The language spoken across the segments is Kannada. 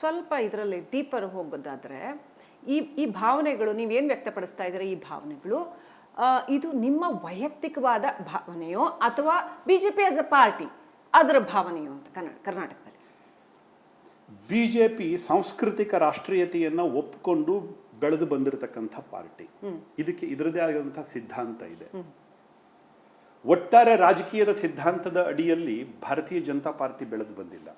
ಸ್ವಲ್ಪ ಇದರಲ್ಲಿ ಡೀಪರ್ ಹೋಗೋದಾದರೆ ಈ ಭಾವನೆಗಳು ನೀವೇನು ವ್ಯಕ್ತಪಡಿಸ್ತಾ ಇದ್ದೀರಾ, ಈ ಭಾವನೆಗಳು ಇದು ನಿಮ್ಮ ವೈಯಕ್ತಿಕವಾದ ಭಾವನೆಯೋ ಅಥವಾ BJP ಆಸ್ ಅ ಪಾರ್ಟಿ ಅದರ ಭಾವನೆಯೋ ಅಂತ ಕರ್ನಾಟಕದಲ್ಲಿ? BJP ಸಾಂಸ್ಕೃತಿಕ ರಾಷ್ಟ್ರೀಯತೆಯನ್ನು ಒಪ್ಪಿಕೊಂಡು ಬೆಳೆದು ಬಂದಿರತಕ್ಕಂಥ ಪಾರ್ಟಿ. ಇದಕ್ಕೆ ಇದರದೇ ಆಗಿರುವಂತಹ ಸಿದ್ಧಾಂತ ಇದೆ. ಒಟ್ಟಾರೆ ರಾಜಕೀಯದ ಸಿದ್ಧಾಂತದ ಅಡಿಯಲ್ಲಿ ಭಾರತೀಯ ಜನತಾ ಪಾರ್ಟಿ ಬೆಳೆದು ಬಂದಿಲ್ಲ.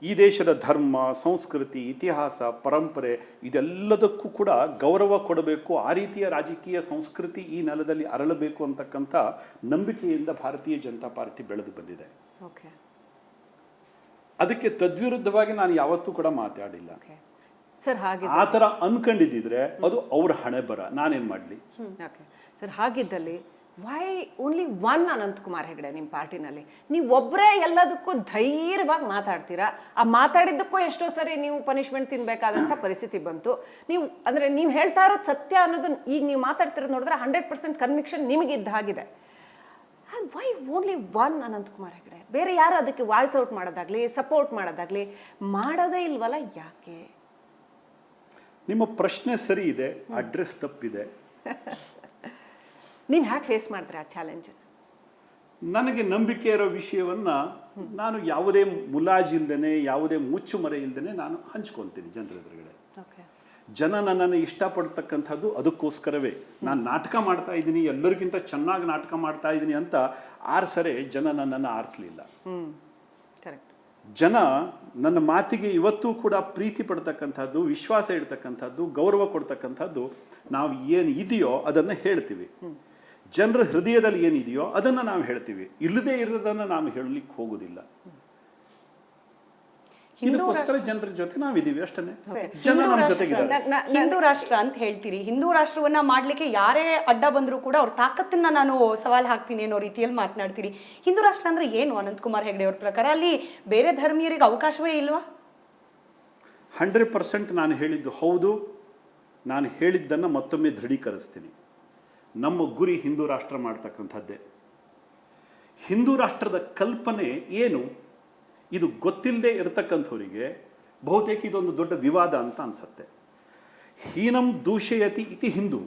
ಈ ದೇಶದ ಧರ್ಮ, ಸಂಸ್ಕೃತಿ, ಇತಿಹಾಸ, ಪರಂಪರೆ ಇದೆಲ್ಲದಕ್ಕೂ ಕೂಡ ಗೌರವ ಕೊಡಬೇಕು, ಆ ರೀತಿಯ ರಾಜಕೀಯ ಸಂಸ್ಕೃತಿ ಈ ನೆಲದಲ್ಲಿ ಅರಳಬೇಕು ಅಂತಕ್ಕಂಥ ನಂಬಿಕೆಯಿಂದ ಭಾರತೀಯ ಜನತಾ ಪಾರ್ಟಿ ಬೆಳೆದು ಬಂದಿದೆ. ಅದಕ್ಕೆ ತದ್ವಿರುದ್ಧವಾಗಿ ನಾನು ಯಾವತ್ತೂ ಕೂಡ ಮಾತಾಡಿಲ್ಲ. ಸರ್ ಹಾಗೆ ಆ ಥರ ಅನ್ಕೊಂಡಿದ್ದಿದ್ರೆ ಅದು ಅವ್ರ ಹಣೆ ಬರ, ನಾನೇನು ಮಾಡಲಿ. ಸರ್ ಹಾಗಿದ್ದಲ್ಲಿ why only one Anantkumar Hegde ನಿಮ್ಮ ಪಾರ್ಟಿನಲ್ಲಿ? ನೀವು ಒಬ್ಬರೇ ಎಲ್ಲದಕ್ಕೂ ಧೈರ್ಯವಾಗಿ ಮಾತಾಡ್ತೀರಾ. ಆ ಮಾತಾಡಿದ್ದಕ್ಕೂ ಎಷ್ಟೋ ಸರಿ ನೀವು ಪನಿಷ್ಮೆಂಟ್ ತಿನ್ಬೇಕಾದಂಥ ಪರಿಸ್ಥಿತಿ ಬಂತು. ನೀವು ಅಂದರೆ ನೀವು ಹೇಳ್ತಾ ಇರೋದು ಸತ್ಯ ಅನ್ನೋದು ಈಗ ನೀವು ಮಾತಾಡ್ತಿರೋದು ನೋಡಿದ್ರೆ 100% ಕನ್ವಿಕ್ಷನ್ ನಿಮಗಿದ್ದ ಹಾಗಿದೆ. Why only one Anantkumar Hegde? ಬೇರೆ ಯಾರು ಅದಕ್ಕೆ ವಾಯ್ಸ್ ಔಟ್ ಮಾಡೋದಾಗ್ಲಿ, ಸಪೋರ್ಟ್ ಮಾಡೋದಾಗ್ಲಿ ಮಾಡೋದೇ ಇಲ್ವಲ್ಲ, ಯಾಕೆ? ನಿಮ್ಮ ಪ್ರಶ್ನೆ ಸರಿ ಇದೆ, ಅಡ್ರೆಸ್ ತಪ್ಪಿದೆ. ನೀವು ಹ್ಯಾಕೆ ಫೇಸ್ ಮಾಡ್ತೀರಾ ಆ ಚಾಲೆಂಜ್? ನನಗೆ ನಂಬಿಕೆ ಇರೋ ವಿಷಯವನ್ನ ನಾನು ಯಾವುದೇ ಮುಲಾಜಿಲ್ದೇನೆ, ಯಾವುದೇ ಮುಚ್ಚುಮರೆ ಇಲ್ದೇನೆ ನಾನು ಹಂಚ್ಕೊಳ್ತೀನಿ ಜನರ ಎದುರುಗಡೆ. ಜನ ನನ್ನನ್ನು ಇಷ್ಟಪಡ್ತಕ್ಕಂಥದ್ದು ಅದಕ್ಕೋಸ್ಕರವೇ. ನಾನು ನಾಟಕ ಮಾಡ್ತಾ ಇದ್ದೀನಿ, ಎಲ್ಲರಿಗಿಂತ ಚೆನ್ನಾಗಿ ನಾಟಕ ಮಾಡ್ತಾ ಇದ್ದೀನಿ ಅಂತ ಆರಿಸರೆ ಜನ ನನ್ನನ್ನು ಆರಿಸಲಿಲ್ಲ. ಜನ ನನ್ನ ಮಾತಿಗೆ ಇವತ್ತೂ ಕೂಡ ಪ್ರೀತಿ ಪಡ್ತಕ್ಕಂಥದ್ದು, ವಿಶ್ವಾಸ ಇಡ್ತಕ್ಕಂಥದ್ದು, ಗೌರವ ಕೊಡ್ತಕ್ಕಂಥದ್ದು ನಾವು ಏನು ಇದೆಯೋ ಅದನ್ನು ಹೇಳ್ತೀವಿ. ಜನರ ಹೃದಯದಲ್ಲಿ ಏನಿದೆಯೋ ಅದನ್ನು ನಾವು ಹೇಳ್ತೀವಿ. ಇಲ್ಲದೇ ಇರೋದನ್ನು ನಾವು ಹೇಳಲಿಕ್ಕೆ ಹೋಗೋದಿಲ್ಲ. ಇದಕ್ಕೋಸ್ಕರ ಜನರ ಜೊತೆ ನಾವಿದ್ದೀವಿ ಅಷ್ಟೇ. ಜನ ನಮ್ಮ ಜೊತೆಗಿದ್ದಾರೆ. ಹಿಂದೂ ರಾಷ್ಟ್ರ ಅಂತ ಹೇಳ್ತೀರಿ. ಹಿಂದೂ ರಾಷ್ಟ್ರವನ್ನ ಮಾಡ್ಲಿಕ್ಕೆ ಯಾರೇ ಅಡ್ಡ ಬಂದರೂ ಕೂಡ ಅವ್ರ ತಾಕತ್ತನ್ನ ನಾನು ಸವಾಲ್ ಹಾಕ್ತೀನಿ ಅನ್ನೋ ರೀತಿಯಲ್ಲಿ ಮಾತನಾಡ್ತೀರಿ. ಹಿಂದೂ ರಾಷ್ಟ್ರ ಅಂದ್ರೆ ಏನು ಅನಂತಕುಮಾರ್ ಹೆಗಡೆ ಅವ್ರ ಪ್ರಕಾರ? ಅಲ್ಲಿ ಬೇರೆ ಧರ್ಮೀಯರಿಗೆ ಅವಕಾಶವೇ ಇಲ್ವಾ? 100% ನಾನು ಹೇಳಿದ್ದು ಹೌದು. ನಾನು ಹೇಳಿದ್ದನ್ನು ಮತ್ತೊಮ್ಮೆ ದೃಢೀಕರಿಸ್ತೀನಿ. ನಮ್ಮ ಗುರಿ ಹಿಂದೂ ರಾಷ್ಟ್ರ ಮಾಡ್ತಕ್ಕಂಥದ್ದೇ. ಹಿಂದೂ ರಾಷ್ಟ್ರದ ಕಲ್ಪನೆ ಏನು, ಇದು ಗೊತ್ತಿಲ್ಲದೆ ಇರತಕ್ಕಂಥವರಿಗೆ ಬಹುತೇಕ ಇದೊಂದು ದೊಡ್ಡ ವಿವಾದ ಅಂತ ಅನ್ಸುತ್ತೆ. ಹೀನಂ ದೂಷಯತಿ ಇತಿ ಹಿಂದೂ.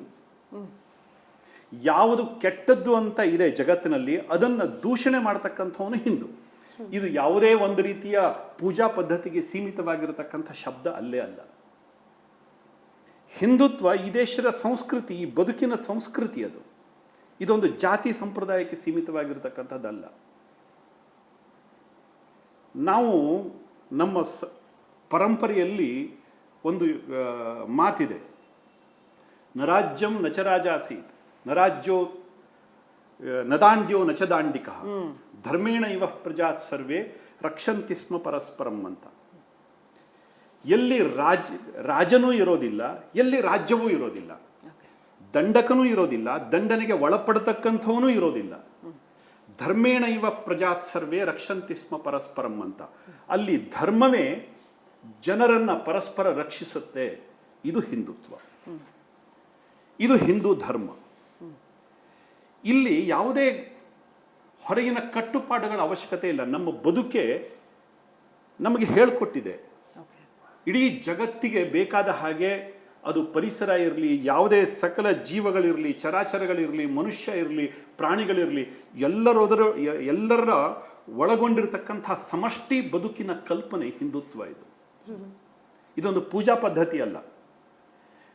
ಯಾವುದು ಕೆಟ್ಟದ್ದು ಅಂತ ಇದೆ ಜಗತ್ತಿನಲ್ಲಿ ಅದನ್ನು ದೂಷಣೆ ಮಾಡ್ತಕ್ಕಂಥವನು ಹಿಂದೂ. ಇದು ಯಾವುದೇ ಒಂದು ರೀತಿಯ ಪೂಜಾ ಪದ್ಧತಿಗೆ ಸೀಮಿತವಾಗಿರತಕ್ಕಂಥ ಶಬ್ದ ಅಲ್ಲೇ ಅಲ್ಲ. ಹಿಂದುತ್ವ ಈ ದೇಶದ ಸಂಸ್ಕೃತಿ, ಈ ಬದುಕಿನ ಸಂಸ್ಕೃತಿ. ಅದು ಇದೊಂದು ಜಾತಿ ಸಂಪ್ರದಾಯಕ್ಕೆ ಸೀಮಿತವಾಗಿರತಕ್ಕಂಥದ್ದಲ್ಲ. ನಾವು ನಮ್ಮ ಪರಂಪರೆಯಲ್ಲಿ ಒಂದು ಮಾತಿದೆ, ನರಾಜ್ಯಂ ನಚರಾಜಾಸೀತ್ ನರಾಜ್ಯೋ ನದಾಂಡ್ಯೋ ನಚದಾಂಡಿಕ ಧರ್ಮೇಣ ಇವ ಪ್ರಜಾತ್ ಸರ್ವೇ ರಕ್ಷಂತಿ ಸ್ಮ ಪರಸ್ಪರಂ ಅಂತ. ಎಲ್ಲಿ ರಾಜನೂ ಇರೋದಿಲ್ಲ, ಎಲ್ಲಿ ರಾಜ್ಯವೂ ಇರೋದಿಲ್ಲ, ದಂಡಕನೂ ಇರೋದಿಲ್ಲ, ದಂಡನೆಗೆ ಒಳಪಡತಕ್ಕಂಥವನೂ ಇರೋದಿಲ್ಲ. ಧರ್ಮೇಣ ಇವ ಪ್ರಜಾತ್ ಸರ್ವೇ ರಕ್ಷಂತಿ ಸ್ಮ ಪರಸ್ಪರಂ ಅಂತ. ಅಲ್ಲಿ ಧರ್ಮವೇ ಜನರನ್ನ ಪರಸ್ಪರ ರಕ್ಷಿಸುತ್ತೆ. ಇದು ಹಿಂದುತ್ವ, ಇದು ಹಿಂದೂ ಧರ್ಮ. ಇಲ್ಲಿ ಯಾವುದೇ ಹೊರಗಿನ ಕಟ್ಟುಪಾಡುಗಳ ಅವಶ್ಯಕತೆ ಇಲ್ಲ. ನಮ್ಮ ಬದುಕೆ ನಮಗೆ ಹೇಳಿಕೊಟ್ಟಿದೆ. ಇಡೀ ಜಗತ್ತಿಗೆ ಬೇಕಾದ ಹಾಗೆ ಅದು ಪರಿಸರ ಇರಲಿ, ಯಾವುದೇ ಸಕಲ ಜೀವಗಳಿರಲಿ, ಚರಾಚರಗಳಿರಲಿ, ಮನುಷ್ಯ ಇರಲಿ, ಪ್ರಾಣಿಗಳಿರಲಿ, ಎಲ್ಲರ ಒಳಗೊಂಡಿರತಕ್ಕಂಥ ಸಮಷ್ಟಿ ಬದುಕಿನ ಕಲ್ಪನೆ ಹಿಂದುತ್ವ. ಇದೊಂದು ಪೂಜಾ ಪದ್ಧತಿ ಅಲ್ಲ.